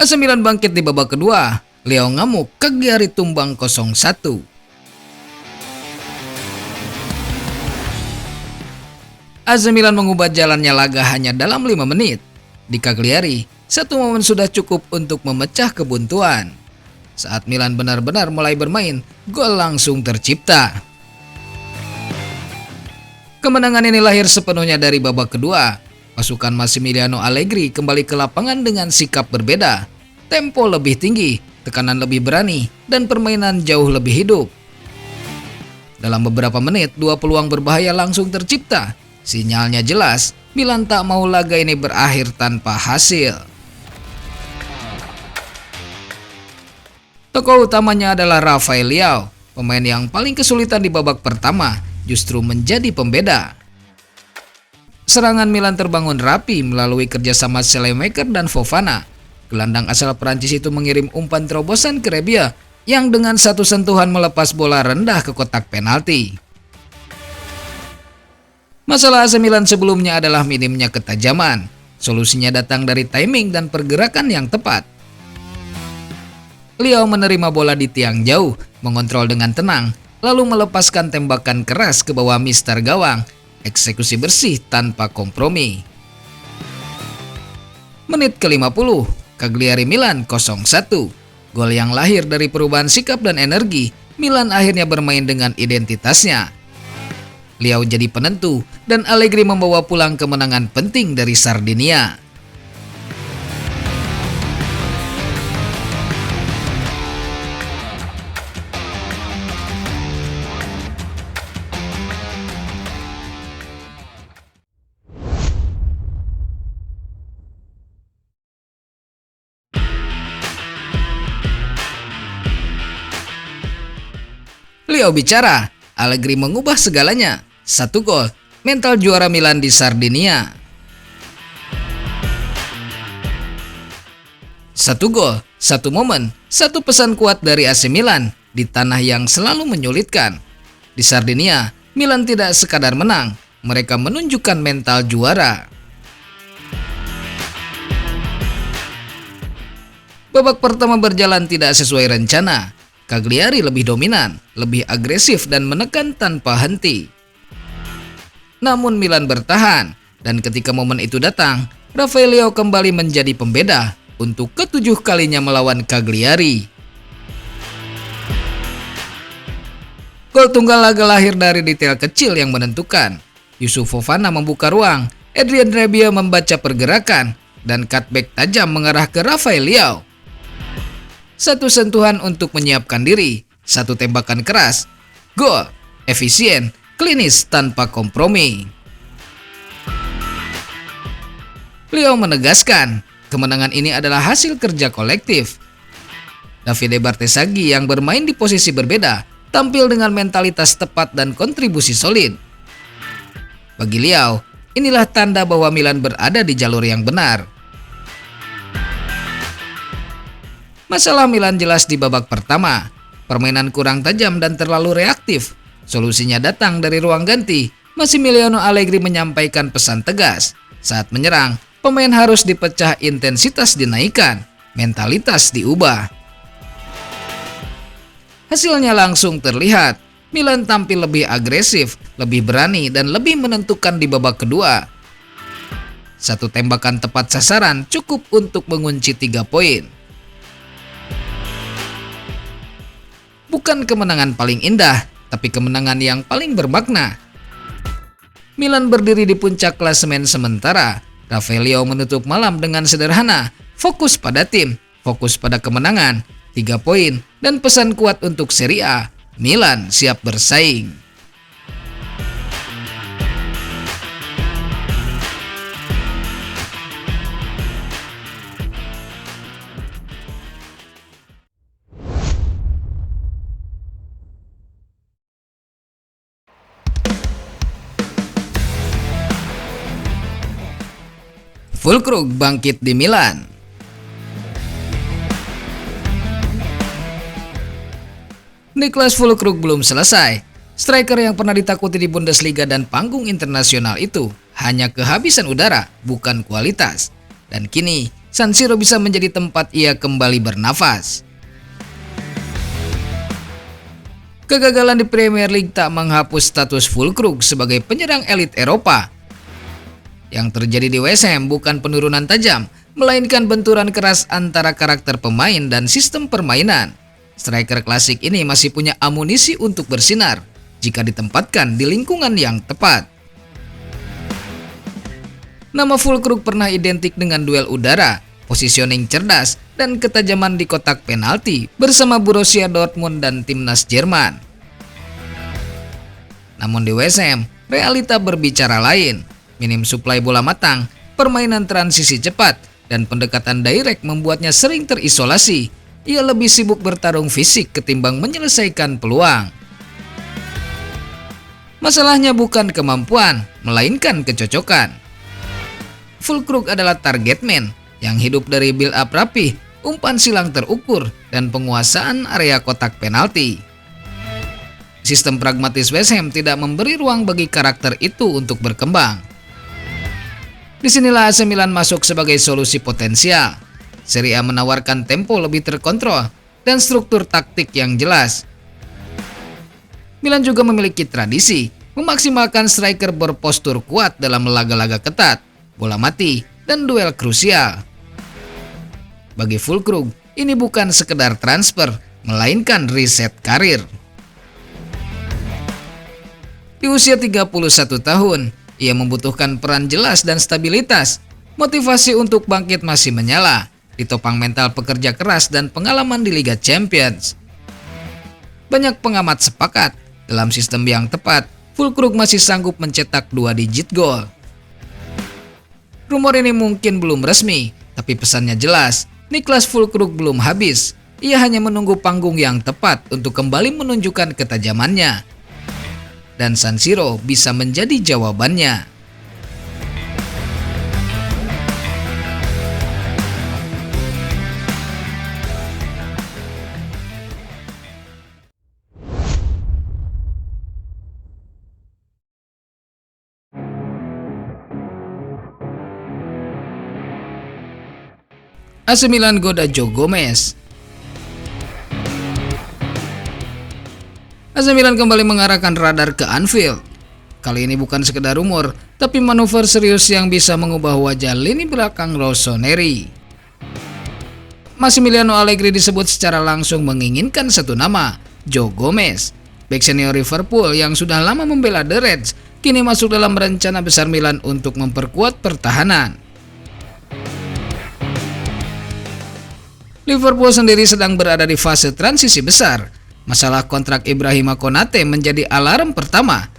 AC Milan bangkit di babak kedua. Leo ngamuk, Cagliari tumbang 0-1. AC Milan mengubah jalannya laga hanya dalam 5 menit. Di Cagliari, satu momen sudah cukup untuk memecah kebuntuan. Saat Milan benar-benar mulai bermain, gol langsung tercipta. Kemenangan ini lahir sepenuhnya dari babak kedua. Pasukan Massimiliano Allegri kembali ke lapangan dengan sikap berbeda. Tempo lebih tinggi, tekanan lebih berani, dan permainan jauh lebih hidup. Dalam beberapa menit, 2 peluang berbahaya langsung tercipta. Sinyalnya jelas, Milan tak mau laga ini berakhir tanpa hasil. Tokoh utamanya adalah Rafael Leao, pemain yang paling kesulitan di babak pertama, justru menjadi pembeda. Serangan Milan terbangun rapi melalui kerjasama Saelemaekers dan Fofana. Gelandang asal Prancis itu mengirim umpan terobosan ke Rebic yang dengan satu sentuhan melepas bola rendah ke kotak penalti. Masalah AC Milan sebelumnya adalah minimnya ketajaman. Solusinya datang dari timing dan pergerakan yang tepat. Leo menerima bola di tiang jauh, mengontrol dengan tenang, lalu melepaskan tembakan keras ke bawah mister gawang. Eksekusi bersih tanpa kompromi. Menit ke-50, Cagliari Milan 0-1. Gol yang lahir dari perubahan sikap dan energi, Milan akhirnya bermain dengan identitasnya. Leo jadi penentu dan Allegri membawa pulang kemenangan penting dari Sardinia. Leo bicara, Allegri mengubah segalanya. 1 gol, mental juara Milan di Sardinia. 1 gol, 1 momen, 1 pesan kuat dari AC Milan di tanah yang selalu menyulitkan. Di Sardinia, Milan tidak sekadar menang, mereka menunjukkan mental juara. Babak pertama berjalan tidak sesuai rencana. Cagliari lebih dominan, lebih agresif dan menekan tanpa henti. Namun Milan bertahan, dan ketika momen itu datang, Rafael Leao kembali menjadi pembeda untuk ke-7 kalinya melawan Cagliari. Gol tunggal laga lahir dari detail kecil yang menentukan. Yusuf Fofana membuka ruang, Adrien Rabiot membaca pergerakan, dan cutback tajam mengarah ke Rafael Leao. 1 sentuhan untuk menyiapkan diri, 1 tembakan keras, gol, efisien, klinis tanpa kompromi. Leo menegaskan, kemenangan ini adalah hasil kerja kolektif. Davide Bartesaghi yang bermain di posisi berbeda, tampil dengan mentalitas tepat dan kontribusi solid. Bagi Leo, inilah tanda bahwa Milan berada di jalur yang benar. Masalah Milan jelas di babak pertama, permainan kurang tajam dan terlalu reaktif. Solusinya datang dari ruang ganti. Massimiliano Allegri menyampaikan pesan tegas. Saat menyerang, pemain harus dipecah, intensitas dinaikkan, mentalitas diubah. Hasilnya langsung terlihat. Milan tampil lebih agresif, lebih berani, dan lebih menentukan di babak kedua. 1 tembakan tepat sasaran cukup untuk mengunci 3 poin. Bukan kemenangan paling indah, tapi kemenangan yang paling bermakna. Milan berdiri di puncak klasemen sementara. Rafael Leao menutup malam dengan sederhana, fokus pada tim, fokus pada kemenangan, 3 poin, dan pesan kuat untuk Serie A. Milan siap bersaing. Füllkrug bangkit di Milan. Niklas Füllkrug belum selesai. Striker yang pernah ditakuti di Bundesliga dan panggung internasional itu hanya kehabisan udara, bukan kualitas. Dan kini San Siro bisa menjadi tempat ia kembali bernafas. Kegagalan di Premier League tak menghapus status Füllkrug sebagai penyerang elit Eropa. Yang terjadi di West Ham bukan penurunan tajam, melainkan benturan keras antara karakter pemain dan sistem permainan. Striker klasik ini masih punya amunisi untuk bersinar jika ditempatkan di lingkungan yang tepat. Nama Füllkrug pernah identik dengan duel udara, positioning cerdas, dan ketajaman di kotak penalti bersama Borussia Dortmund dan timnas Jerman. Namun di West Ham, realita berbicara lain. Minim suplai bola matang, permainan transisi cepat, dan pendekatan direct membuatnya sering terisolasi. Ia lebih sibuk bertarung fisik ketimbang menyelesaikan peluang. Masalahnya bukan kemampuan, melainkan kecocokan. Füllkrug adalah target man yang hidup dari build up rapi, umpan silang terukur, dan penguasaan area kotak penalti. Sistem pragmatis West Ham tidak memberi ruang bagi karakter itu untuk berkembang. Disinilah AC Milan masuk sebagai solusi potensial. Serie A menawarkan tempo lebih terkontrol dan struktur taktik yang jelas. Milan juga memiliki tradisi memaksimalkan striker berpostur kuat dalam laga-laga ketat, bola mati, dan duel krusial. Bagi Füllkrug, ini bukan sekedar transfer, melainkan riset karir. Di usia 31 tahun, ia membutuhkan peran jelas dan stabilitas. Motivasi untuk bangkit masih menyala, ditopang mental pekerja keras dan pengalaman di Liga Champions. Banyak pengamat sepakat, dalam sistem yang tepat, Füllkrug masih sanggup mencetak 2 digit gol. Rumor ini mungkin belum resmi, tapi pesannya jelas, Niklas Füllkrug belum habis. Ia hanya menunggu panggung yang tepat untuk kembali menunjukkan ketajamannya. Dan San Siro bisa menjadi jawabannya. AC Milan goda Joe Gomez. AC Milan kembali mengarahkan radar ke Anfield. Kali ini bukan sekedar rumor, tapi manuver serius yang bisa mengubah wajah lini belakang Rossoneri. Massimiliano Allegri disebut secara langsung menginginkan satu nama, Joe Gomez. Bek senior Liverpool yang sudah lama membela The Reds, kini masuk dalam rencana besar Milan untuk memperkuat pertahanan. Liverpool sendiri sedang berada di fase transisi besar. Masalah kontrak Ibrahima Konate menjadi alarm pertama.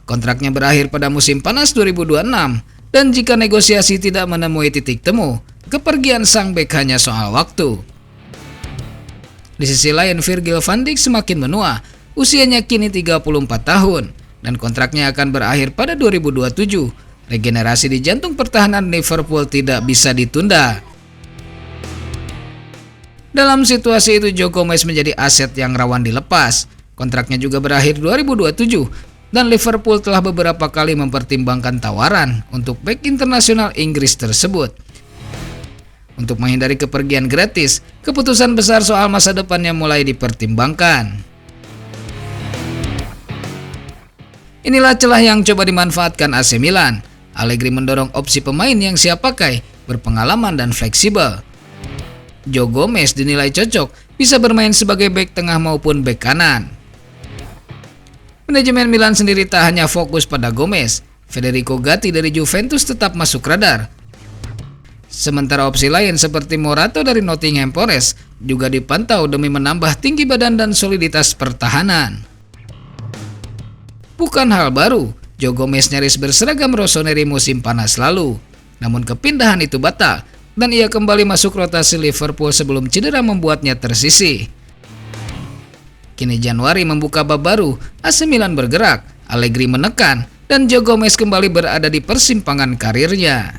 Kontraknya berakhir pada musim panas 2026, dan jika negosiasi tidak menemui titik temu, kepergian sang bek hanya soal waktu. Di sisi lain, Virgil van Dijk semakin menua, usianya kini 34 tahun, dan kontraknya akan berakhir pada 2027. Regenerasi di jantung pertahanan Liverpool tidak bisa ditunda. Dalam situasi itu, Joe Gomez menjadi aset yang rawan dilepas. Kontraknya juga berakhir 2027, dan Liverpool telah beberapa kali mempertimbangkan tawaran untuk bek internasional Inggris tersebut. Untuk menghindari kepergian gratis, keputusan besar soal masa depannya mulai dipertimbangkan. Inilah celah yang coba dimanfaatkan AC Milan. Allegri mendorong opsi pemain yang siap pakai, berpengalaman dan fleksibel. Joe Gomez dinilai cocok, bisa bermain sebagai bek tengah maupun bek kanan. Manajemen Milan sendiri tak hanya fokus pada Gomez. Federico Gatti dari Juventus tetap masuk radar. Sementara opsi lain seperti Morato dari Nottingham Forest juga dipantau demi menambah tinggi badan dan soliditas pertahanan. Bukan hal baru, Joe Gomez nyaris berseragam Rossoneri musim panas lalu. Namun kepindahan itu batal, dan ia kembali masuk rotasi Liverpool sebelum cedera membuatnya tersisih. Kini Januari membuka bab baru, AC Milan bergerak, Allegri menekan, dan Joe Gomez kembali berada di persimpangan karirnya.